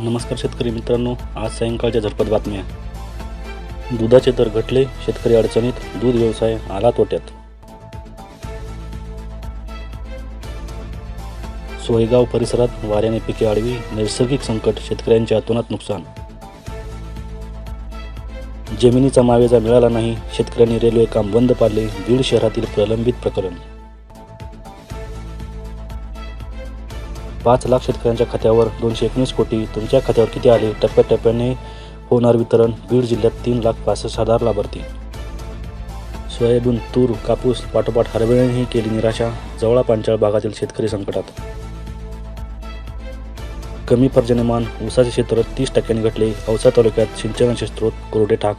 नमस्कार शेतकरी मित्रांनो, आज सायंकाळच्या झटपट बातम्या. दुधाचे दर घटले, शेतकरी अडचणीत, दूध व्यवसाय आला तोट्यात. सोयगाव परिसरात वाऱ्याने पिके आडवी, नैसर्गिक संकट, शेतकऱ्यांच्या अतोनात नुकसान. जमिनीचा मावेजा मिळाला नाही, शेतकऱ्यांनी रेल्वे काम बंद पाडले, बीड शहरातील प्रलंबित प्रकरण. 5 लाख शेतकऱ्यांच्या खात्यावर 219 कोटी, तुमच्या खात्यावर किती आले? टप्प्याटप्प्याने होणार वितरण. बीड जिल्ह्यात 3,65,000 लाभार्थी. सोयाबीन, तूर, कापूस पाठोपाठ हरभऱ्यानेही केली निराशा, जवळा पांचाळ भागातील शेतकरी संकटात. कमी पर्जन्यमान, ऊसाचे क्षेत्र 30% घटले, औसा तालुक्यात सिंचनाचे स्रोत कोरडे ठाक.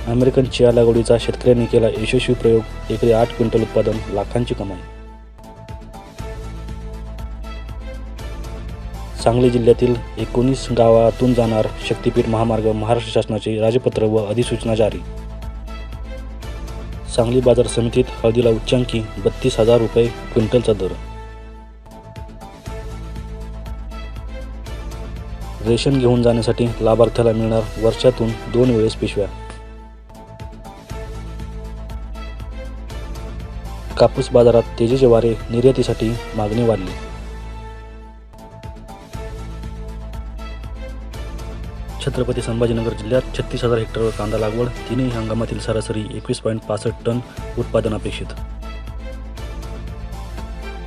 अमेरिकन चिया लागवडीचा शेतकऱ्यांनी केला यशस्वी प्रयोग, एकरी 8 क्विंटल उत्पादन, लाखांची कमाई. सांगली जिल्ह्यातील 19 गावातून जाणार शक्तीपीठ महामार्ग, महाराष्ट्र शासनाचे राजपत्र व अधिसूचना जारी. सांगली बाजार समितीत हळदीला उच्चांकी 32,000 रुपये क्विंटलचा दर. रेशन घेऊन जाण्यासाठी लाभार्थ्याला मिळणार वर्षातून 2 वेळेस पिशव्या. कापूस बाजारात तेजीचे वारे, निर्यातीसाठी मागणी वाढली. छत्रपती संभाजीनगर जिल्ह्यात 36,000 हेक्टरवर कांदा लागवड, तिन्ही हंगामातील सरासरी 21.65 टन उत्पादन अपेक्षित.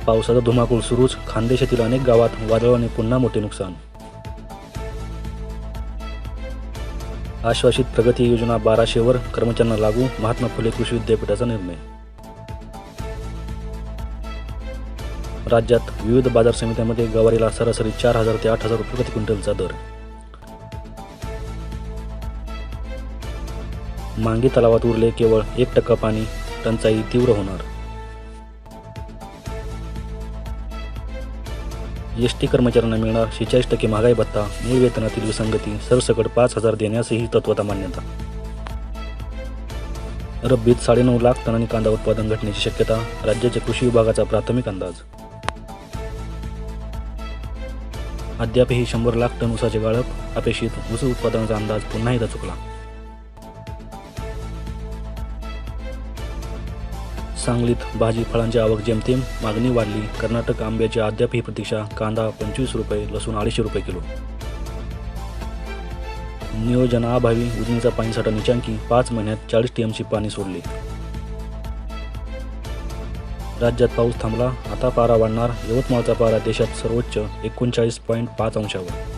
पावसाचा धुमाकूळ सुरूच, खानदेशातील अनेक गावात वादळाने पुन्हा मोठे नुकसान. आश्वासित प्रगती योजना 1200 वर कर्मचाऱ्यांना लागू, महात्मा फुले कृषी विद्यापीठाचा निर्णय. राज्यात विविध बाजार समित्यांमध्ये गवारीला सरासरी 4,000 ते 8,000 रुपये प्रति क्विंटलचा दर. मांगी तलावात उरले केवळ 1% पाणी, टंचाई तीव्र होणार. एसटी कर्मचाऱ्यांना मिळणार 46% महागाई भत्ता, मूळ वेतनातील विसंगती, सरसकट 5,000 देण्यासही तत्वता मान्यता. रब्बीत 9.5 लाख टनांनी कांदा उत्पादन घटण्याची शक्यता, राज्याच्या कृषी विभागाचा प्राथमिक अंदाज. अद्यापही 100 लाख टन ऊसाचे गाळप अपेक्षित, ऊस उत्पादनाचा अंदाज पुन्हा एकदा चुकला. सांगलीत भाजी फळांची आवक जेमतेम, मागणी वाढली, कर्नाटक आंब्याची अद्यापही प्रतीक्षा, कांदा 25 रुपये, लसूण 250 रुपये किलो. नियोजनाअभावी उजनीचा पाणीसाठा निचांकी, 5 महिन्यात 40 TMC पाणी सोडले. राज्यात पाऊस थांबला, आता पारा वाढणार, यवतमाळचा पारा देशात सर्वोच्च 39.5 अंशावर.